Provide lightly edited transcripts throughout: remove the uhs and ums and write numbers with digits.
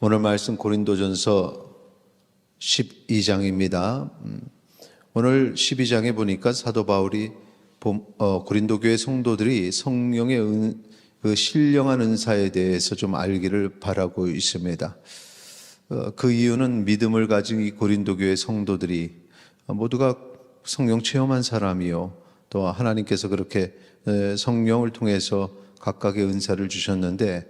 오늘 말씀 고린도전서 12장입니다. 오늘 12장에 보니까 사도 바울이 고린도 교회 성도들이 성령의 그 신령한 은사에 대해서 좀 알기를 바라고 있습니다. 그 이유는 믿음을 가진 이 고린도 교회 성도들이 모두가 성령 체험한 사람이요, 또 하나님께서 그렇게 성령을 통해서 각각의 은사를 주셨는데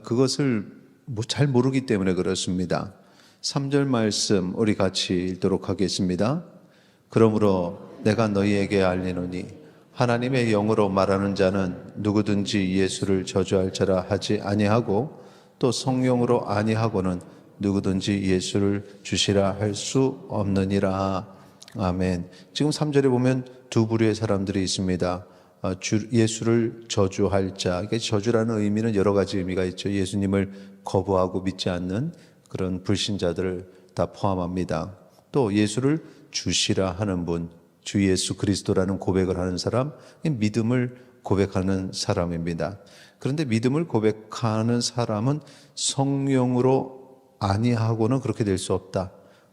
그것을 잘 모르기 때문에 그렇습니다. 3절 말씀 우리 같이 읽도록 하겠습니다. 그러므로 내가 너희에게 알리노니 하나님의 영으로 말하는 자는 누구든지 예수를 저주할 자라 하지 아니하고 또 성령으로 아니하고는 누구든지 예수를 주시라 할 수 없느니라. 아멘. 지금 3절에 보면 두 부류의 사람들이 있습니다. 예수를 저주할 자, 저주라는 의미는 여러 가지 의미가 있죠. 예수님을 거부하고 믿지 않는 그런 불신자들을 다 포함합니다. 또 예수를 주시라 하는 분, 주 예수 그리스도라는 고백을 하는 사람, 믿음을 고백하는 사람입니다. 그런데 믿음을 고백하는 사람은 성령으로 아니하고는 그렇게 될 수 없다.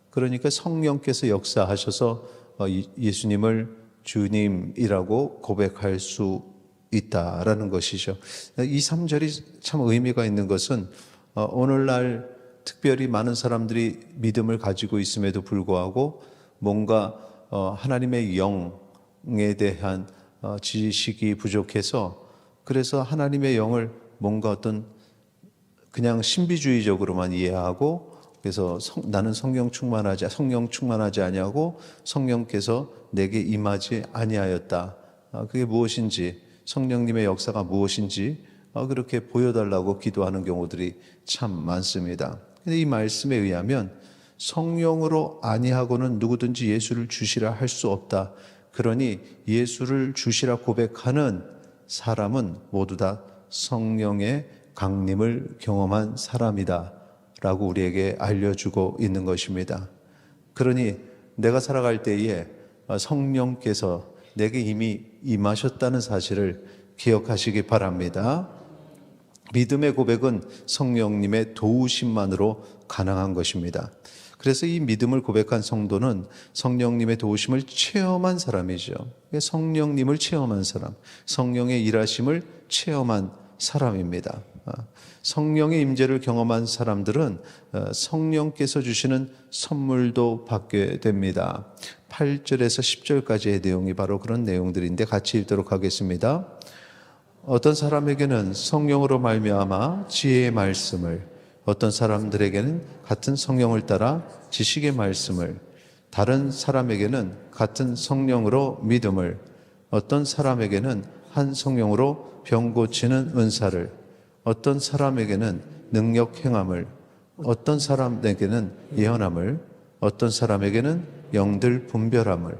그러니까 성령께서 역사하셔서 예수님을 주님이라고 고백할 수 있다라는 것이죠. 이 3절이 참 의미가 있는 것은 오늘날 특별히 많은 사람들이 믿음을 가지고 있음에도 불구하고 뭔가 하나님의 영에 대한 지식이 부족해서, 그래서 하나님의 영을 뭔가 어떤 그냥 신비주의적으로만 이해하고, 그래서 나는 성령 충만하지 아니하고 성령께서 내게 임하지 아니하였다. 그게 무엇인지, 성령님의 역사가 무엇인지 그렇게 보여달라고 기도하는 경우들이 참 많습니다. 근데 이 말씀에 의하면 성령으로 아니하고는 누구든지 예수를 주시라 할 수 없다. 그러니 예수를 주시라 고백하는 사람은 모두 다 성령의 강림을 경험한 사람이다 라고 우리에게 알려주고 있는 것입니다. 그러니 내가 살아갈 때에 성령께서 내게 이미 임하셨다는 사실을 기억하시기 바랍니다. 믿음의 고백은 성령님의 도우심만으로 가능한 것입니다. 그래서 이 믿음을 고백한 성도는 성령님의 도우심을 체험한 사람이죠. 성령님을 체험한 사람, 성령의 일하심을 체험한 사람입니다. 성령의 임재를 경험한 사람들은 성령께서 주시는 선물도 받게 됩니다. 8절에서 10절까지의 내용이 바로 그런 내용들인데 같이 읽도록 하겠습니다. 어떤 사람에게는 성령으로 말미암아 지혜의 말씀을, 어떤 사람들에게는 같은 성령을 따라 지식의 말씀을, 다른 사람에게는 같은 성령으로 믿음을, 어떤 사람에게는 한 성령으로 병 고치는 은사를, 어떤 사람에게는 능력 행함을, 어떤 사람에게는 예언함을, 어떤 사람에게는 영들 분별함을,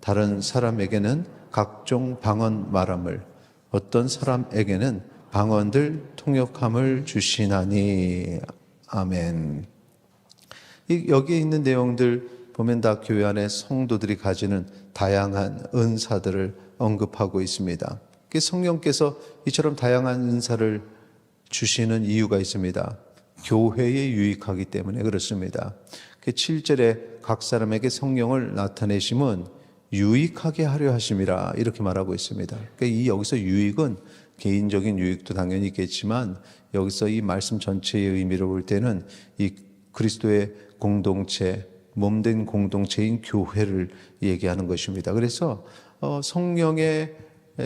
다른 사람에게는 각종 방언 말함을, 어떤 사람에게는 방언들 통역함을 주시나니. 아멘. 여기에 있는 내용들 보면 다 교회 안에 성도들이 가지는 다양한 은사들을 언급하고 있습니다. 성령께서 이처럼 다양한 은사를 주시는 이유가 있습니다. 교회에 유익하기 때문에 그렇습니다. 7절에 각 사람에게 성령을 나타내심은 유익하게 하려 하심이라 이렇게 말하고 있습니다. 이 여기서 유익은 개인적인 유익도 당연히 있겠지만, 여기서 이 말씀 전체의 의미를 볼 때는 이 그리스도의 공동체, 몸된 공동체인 교회를 얘기하는 것입니다. 그래서 성령의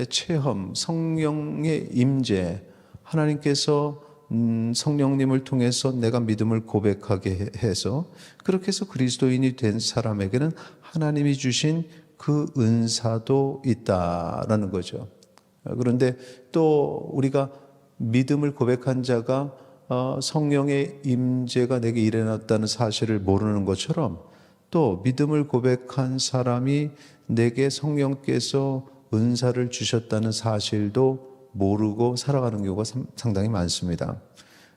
체험, 성령의 임재, 하나님께서 성령님을 통해서 내가 믿음을 고백하게 해서 그렇게 해서 그리스도인이 된 사람에게는 하나님이 주신 그 은사도 있다라는 거죠. 그런데 또 우리가 믿음을 고백한 자가 성령의 임재가 내게 일어났다는 사실을 모르는 것처럼, 또 믿음을 고백한 사람이 내게 성령께서 은사를 주셨다는 사실도 모르고 살아가는 경우가 상당히 많습니다.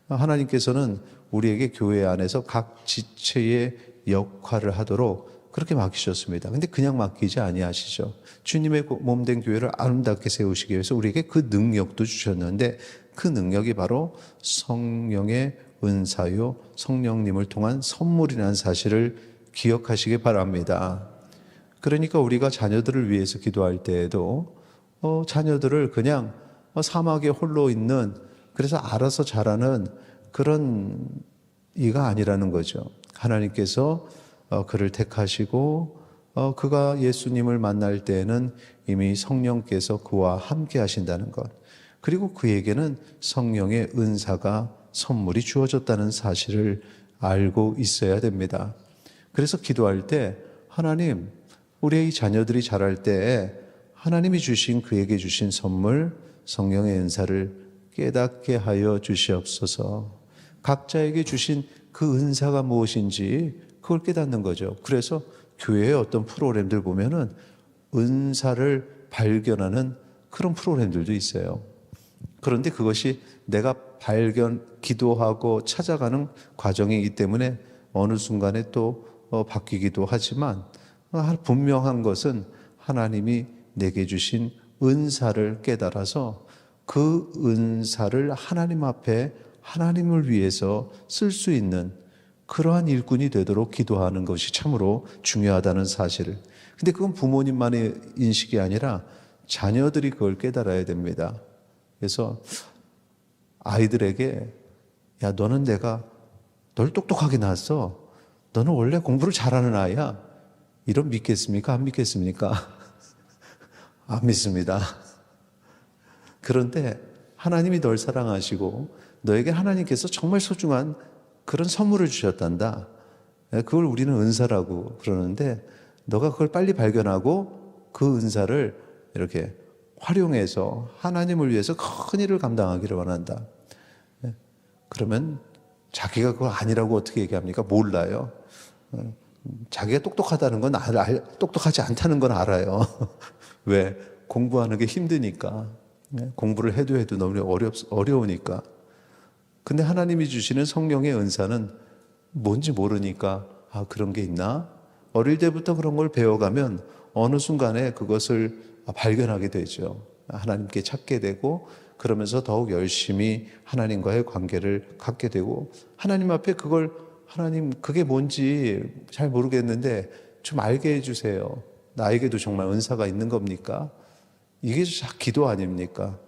하나님께서는 우리에게 교회 안에서 각 지체의 역할을 하도록 그렇게 맡기셨습니다. 근데 그냥 맡기지 아니하시죠. 주님의 몸된 교회를 아름답게 세우시기 위해서 우리에게 그 능력도 주셨는데, 그 능력이 바로 성령의 은사요 성령님을 통한 선물이라는 사실을 기억하시기 바랍니다. 그러니까 우리가 자녀들을 위해서 기도할 때에도 자녀들을 그냥 사막에 홀로 있는, 그래서 알아서 자라는 그런 이가 아니라는 거죠. 하나님께서 그를 택하시고 그가 예수님을 만날 때에는 이미 성령께서 그와 함께 하신다는 것, 그리고 그에게는 성령의 은사가 선물이 주어졌다는 사실을 알고 있어야 됩니다. 그래서 기도할 때 하나님, 우리의 자녀들이 자랄 때 하나님이 주신, 그에게 주신 선물 성령의 은사를 깨닫게 하여 주시옵소서. 각자에게 주신 그 은사가 무엇인지 그걸 깨닫는 거죠. 그래서 교회의 어떤 프로그램들 보면은 은사를 발견하는 그런 프로그램들도 있어요. 그런데 그것이 내가 기도하고 찾아가는 과정이기 때문에 어느 순간에 또 바뀌기도 하지만, 분명한 것은 하나님이 내게 주신 은사를 깨달아서 그 은사를 하나님 앞에 하나님을 위해서 쓸 수 있는 그러한 일꾼이 되도록 기도하는 것이 참으로 중요하다는 사실을. 근데 그건 부모님만의 인식이 아니라 자녀들이 그걸 깨달아야 됩니다. 그래서 아이들에게, 야, 너는 내가 널 똑똑하게 낳았어. 너는 원래 공부를 잘하는 아이야. 이런 믿겠습니까? 안 믿겠습니까? 안 믿습니다. 그런데 하나님이 널 사랑하시고 너에게 하나님께서 정말 소중한 그런 선물을 주셨단다. 그걸 우리는 은사라고 그러는데, 너가 그걸 빨리 발견하고 그 은사를 이렇게 활용해서 하나님을 위해서 큰 일을 감당하기를 원한다. 그러면 자기가 그걸 아니라고 어떻게 얘기합니까? 몰라요. 자기가 똑똑하다는 건 똑똑하지 않다는 건 알아요. 왜? 공부하는 게 힘드니까. 공부를 해도 너무 어려우니까. 근데 하나님이 주시는 성령의 은사는 뭔지 모르니까, 그런 게 있나? 어릴 때부터 그런 걸 배워가면 어느 순간에 그것을 발견하게 되죠. 하나님께 찾게 되고, 그러면서 더욱 열심히 하나님과의 관계를 갖게 되고, 하나님 앞에 하나님, 그게 뭔지 잘 모르겠는데 좀 알게 해주세요. 나에게도 정말 은사가 있는 겁니까? 이게 기도 아닙니까?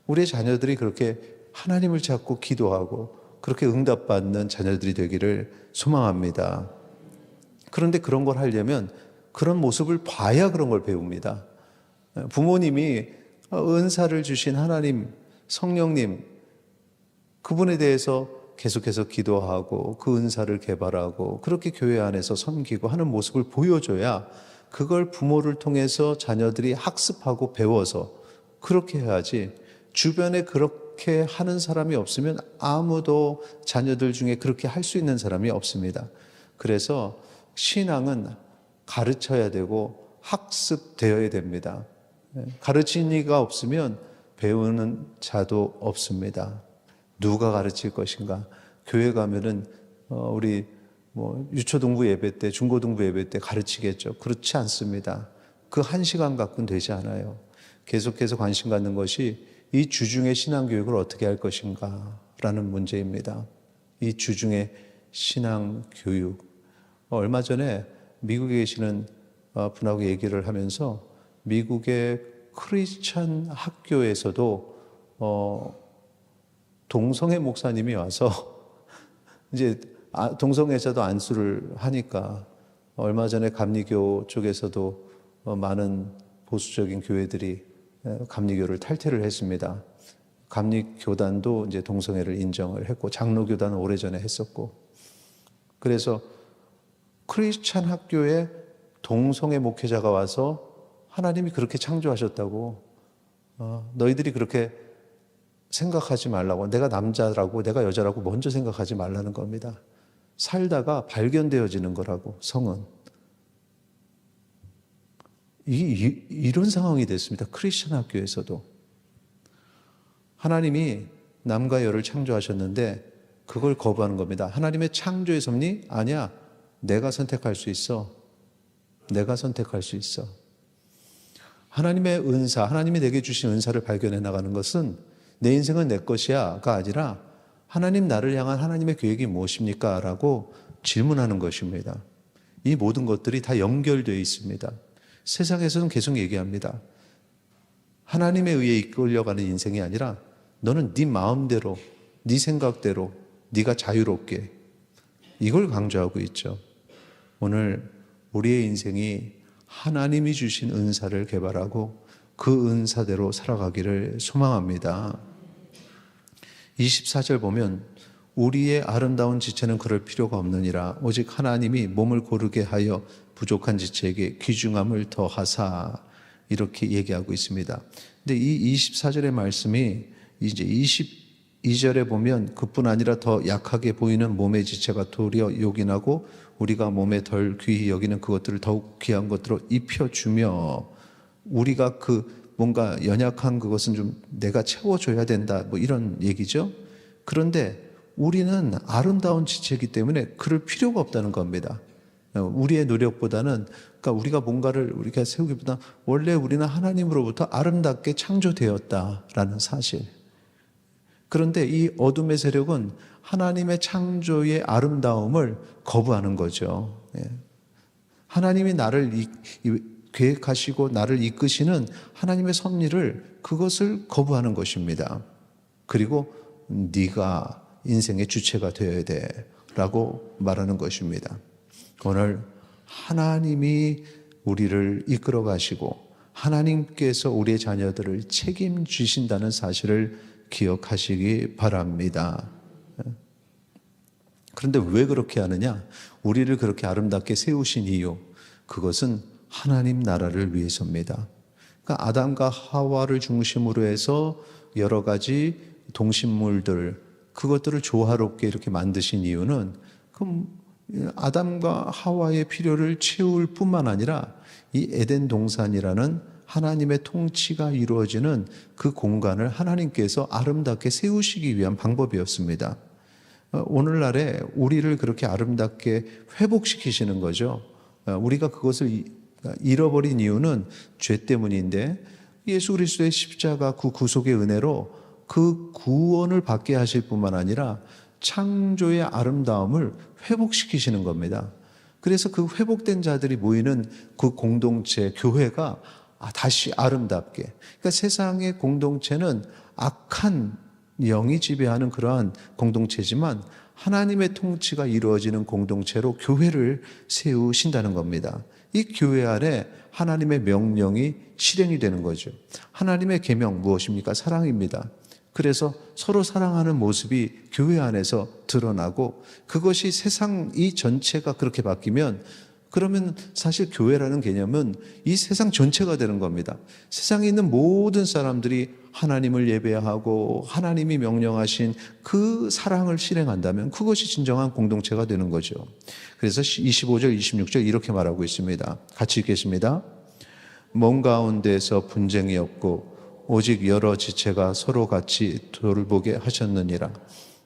우리의 자녀들이 그렇게 하나님을 찾고 기도하고 그렇게 응답받는 자녀들이 되기를 소망합니다. 그런데 그런 걸 하려면 그런 모습을 봐야 그런 걸 배웁니다. 부모님이 은사를 주신 하나님, 성령님, 그분에 대해서 계속해서 기도하고 그 은사를 개발하고 그렇게 교회 안에서 섬기고 하는 모습을 보여줘야, 그걸 부모를 통해서 자녀들이 학습하고 배워서 그렇게 해야지, 주변에 그렇게 하는 사람이 없으면 아무도 자녀들 중에 그렇게 할 수 있는 사람이 없습니다. 그래서 신앙은 가르쳐야 되고 학습되어야 됩니다. 가르치는 이가 없으면 배우는 자도 없습니다. 누가 가르칠 것인가? 교회 가면은 우리 유초등부 예배 때, 중고등부 예배 때 가르치겠죠. 그렇지 않습니다. 그 1시간 갖고는 되지 않아요. 계속해서 관심 갖는 것이 이 주중의 신앙교육을 어떻게 할 것인가 라는 문제입니다. 이 주중의 신앙교육. 얼마 전에 미국에 계시는 분하고 얘기를 하면서, 미국의 크리스찬 학교에서도 동성애 목사님이 와서 이제 동성애자도 안수를 하니까, 얼마 전에 감리교 쪽에서도 많은 보수적인 교회들이 감리교를 탈퇴를 했습니다. 감리교단도 이제 동성애를 인정을 했고, 장로교단은 오래전에 했었고, 그래서 크리스찬 학교에 동성애 목회자가 와서 하나님이 그렇게 창조하셨다고, 너희들이 그렇게 생각하지 말라고, 내가 남자라고 내가 여자라고 먼저 생각하지 말라는 겁니다. 살다가 발견되어지는 거라고, 성은. 이런 상황이 됐습니다. 크리스천 학교에서도. 하나님이 남과 여를 창조하셨는데 그걸 거부하는 겁니다. 하나님의 창조의 섭리? 아니야. 내가 선택할 수 있어. 내가 선택할 수 있어. 하나님의 은사, 하나님이 내게 주신 은사를 발견해 나가는 것은 내 인생은 내 것이야가 아니라 하나님 나를 향한 하나님의 계획이 무엇입니까? 라고 질문하는 것입니다. 이 모든 것들이 다 연결되어 있습니다. 세상에서는 계속 얘기합니다. 하나님에 의해 이끌려가는 인생이 아니라 너는 네 마음대로, 네 생각대로, 네가 자유롭게, 이걸 강조하고 있죠. 오늘 우리의 인생이 하나님이 주신 은사를 개발하고 그 은사대로 살아가기를 소망합니다. 24절 보면 우리의 아름다운 지체는 그럴 필요가 없느니라 오직 하나님이 몸을 고르게 하여 부족한 지체에게 귀중함을 더하사, 이렇게 얘기하고 있습니다. 근데 이 24절의 말씀이 이제 22절에 보면 그뿐 아니라 더 약하게 보이는 몸의 지체가 도리어 요긴하고 우리가 몸에 덜 귀히 여기는 그것들을 더욱 귀한 것들로 입혀주며, 우리가 뭔가 연약한 그것은 좀 내가 채워줘야 된다, 뭐 이런 얘기죠. 그런데 우리는 아름다운 지체이기 때문에 그럴 필요가 없다는 겁니다. 우리의 노력보다는, 그러니까 우리가 뭔가를 우리가 세우기보다 원래 우리는 하나님으로부터 아름답게 창조되었다라는 사실. 그런데 이 어둠의 세력은 하나님의 창조의 아름다움을 거부하는 거죠. 하나님이 나를 계획하시고 나를 이끄시는 하나님의 섭리를, 그것을 거부하는 것입니다. 그리고 네가 인생의 주체가 되어야 돼 라고 말하는 것입니다. 오늘 하나님이 우리를 이끌어 가시고 하나님께서 우리의 자녀들을 책임지신다는 사실을 기억하시기 바랍니다. 그런데 왜 그렇게 하느냐? 우리를 그렇게 아름답게 세우신 이유, 그것은 하나님 나라를 위해서입니다. 그러니까 아담과 하와를 중심으로 해서 여러 가지 동식물들, 그것들을 조화롭게 이렇게 만드신 이유는 그럼 아담과 하와의 필요를 채울 뿐만 아니라 이 에덴 동산이라는 하나님의 통치가 이루어지는 그 공간을 하나님께서 아름답게 세우시기 위한 방법이었습니다. 오늘날에 우리를 그렇게 아름답게 회복시키시는 거죠. 우리가 그것을 잃어버린 이유는 죄 때문인데 예수 그리스도의 십자가 그 구속의 은혜로 그 구원을 받게 하실 뿐만 아니라 창조의 아름다움을 회복시키시는 겁니다. 그래서 그 회복된 자들이 모이는 그 공동체, 교회가 다시 아름답게, 그러니까 세상의 공동체는 악한 영이 지배하는 그러한 공동체지만 하나님의 통치가 이루어지는 공동체로 교회를 세우신다는 겁니다. 이 교회 안에 하나님의 명령이 실행이 되는 거죠. 하나님의 계명 무엇입니까? 사랑입니다. 그래서 서로 사랑하는 모습이 교회 안에서 드러나고, 그것이 세상 이 전체가 그렇게 바뀌면, 그러면 사실 교회라는 개념은 이 세상 전체가 되는 겁니다. 세상에 있는 모든 사람들이 하나님을 예배하고 하나님이 명령하신 그 사랑을 실행한다면 그것이 진정한 공동체가 되는 거죠. 그래서 25절, 26절 이렇게 말하고 있습니다. 같이 읽겠습니다. 몸 가운데서 분쟁이 없고 오직 여러 지체가 서로 같이 돌보게 하셨느니라.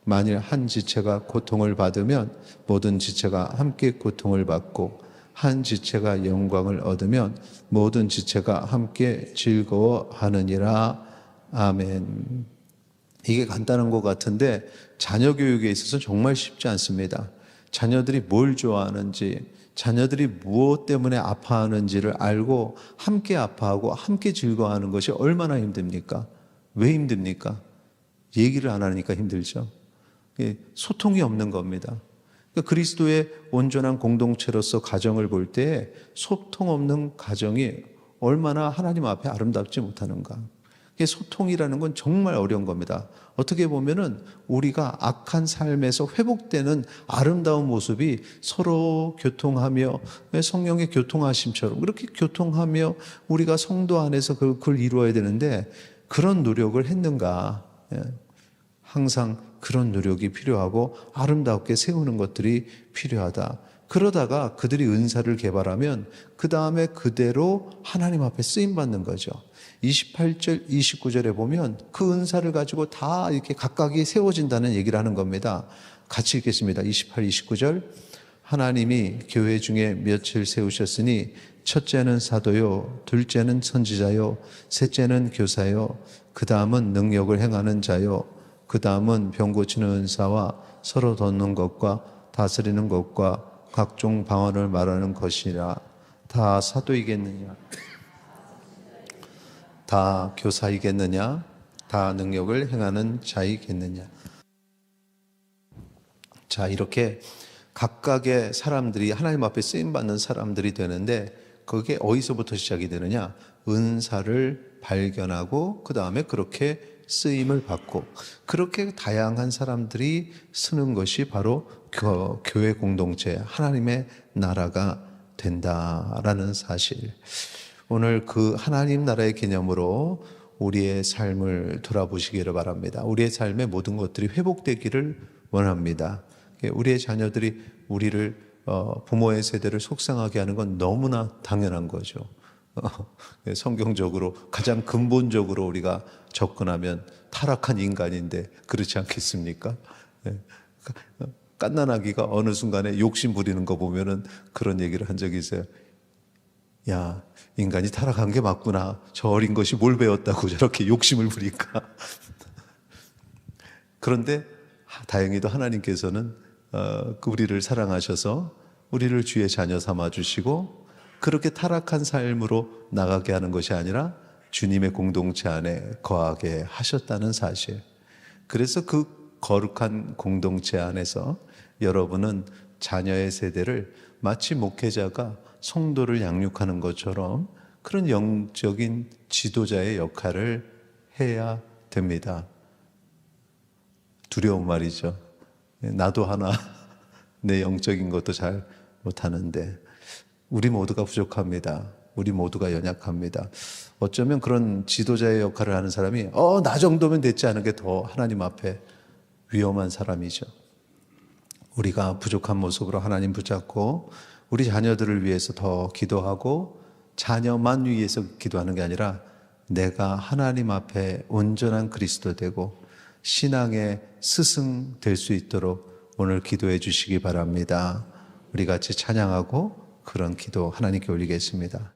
만일 한 지체가 고통을 받으면 모든 지체가 함께 고통을 받고, 한 지체가 영광을 얻으면 모든 지체가 함께 즐거워하느니라. 아멘. 이게 간단한 것 같은데 자녀 교육에 있어서 정말 쉽지 않습니다. 자녀들이 뭘 좋아하는지, 자녀들이 무엇 때문에 아파하는지를 알고 함께 아파하고 함께 즐거워하는 것이 얼마나 힘듭니까? 왜 힘듭니까? 얘기를 안 하니까 힘들죠. 소통이 없는 겁니다. 그러니까 그리스도의 온전한 공동체로서 가정을 볼 때 소통 없는 가정이 얼마나 하나님 앞에 아름답지 못하는가. 소통이라는 건 정말 어려운 겁니다. 어떻게 보면은 우리가 악한 삶에서 회복되는 아름다운 모습이 서로 교통하며, 성령의 교통하심처럼 그렇게 교통하며 우리가 성도 안에서 그걸 이루어야 되는데, 그런 노력을 했는가? 항상 그런 노력이 필요하고 아름답게 세우는 것들이 필요하다. 그러다가 그들이 은사를 개발하면 그 다음에 그대로 하나님 앞에 쓰임받는 거죠. 28절, 29절에 보면 그 은사를 가지고 다 이렇게 각각이 세워진다는 얘기를 하는 겁니다. 같이 읽겠습니다. 28, 29절. 하나님이 교회 중에 몇을 세우셨으니 첫째는 사도요, 둘째는 선지자요, 셋째는 교사요, 그 다음은 능력을 행하는 자요, 그 다음은 병 고치는 은사와 서로 돕는 것과 다스리는 것과 각종 방언을 말하는 것이라. 다 사도이겠느냐? 다 교사이겠느냐? 다 능력을 행하는 자이겠느냐? 자, 이렇게 각각의 사람들이 하나님 앞에 쓰임받는 사람들이 되는데, 그게 어디서부터 시작이 되느냐? 은사를 발견하고 그 다음에 그렇게 쓰임을 받고, 그렇게 다양한 사람들이 쓰는 것이 바로 교회 공동체, 하나님의 나라가 된다라는 사실. 오늘 그 하나님 나라의 개념으로 우리의 삶을 돌아보시기를 바랍니다. 우리의 삶의 모든 것들이 회복되기를 원합니다. 우리의 자녀들이 우리를 부모의 세대를 속상하게 하는 건 너무나 당연한 거죠. 성경적으로 가장 근본적으로 우리가 접근하면 타락한 인간인데 그렇지 않겠습니까? 갓난아기가 어느 순간에 욕심 부리는 거 보면은 그런 얘기를 한 적이 있어요. 야, 인간이 타락한 게 맞구나. 저 어린 것이 뭘 배웠다고 저렇게 욕심을 부릴까? 그런데 다행히도 하나님께서는 우리를 사랑하셔서 우리를 주의 자녀 삼아 주시고, 그렇게 타락한 삶으로 나가게 하는 것이 아니라 주님의 공동체 안에 거하게 하셨다는 사실. 그래서 그 거룩한 공동체 안에서 여러분은 자녀의 세대를 마치 목회자가 성도를 양육하는 것처럼 그런 영적인 지도자의 역할을 해야 됩니다. 두려운 말이죠. 나도 하나 내 영적인 것도 잘 못하는데. 우리 모두가 부족합니다. 우리 모두가 연약합니다. 어쩌면 그런 지도자의 역할을 하는 사람이 나 정도면 됐지 않은 게 더 하나님 앞에 위험한 사람이죠. 우리가 부족한 모습으로 하나님 붙잡고 우리 자녀들을 위해서 더 기도하고, 자녀만 위해서 기도하는 게 아니라 내가 하나님 앞에 온전한 그리스도 되고 신앙의 스승 될 수 있도록 오늘 기도해 주시기 바랍니다. 우리 같이 찬양하고 그런 기도 하나님께 올리겠습니다.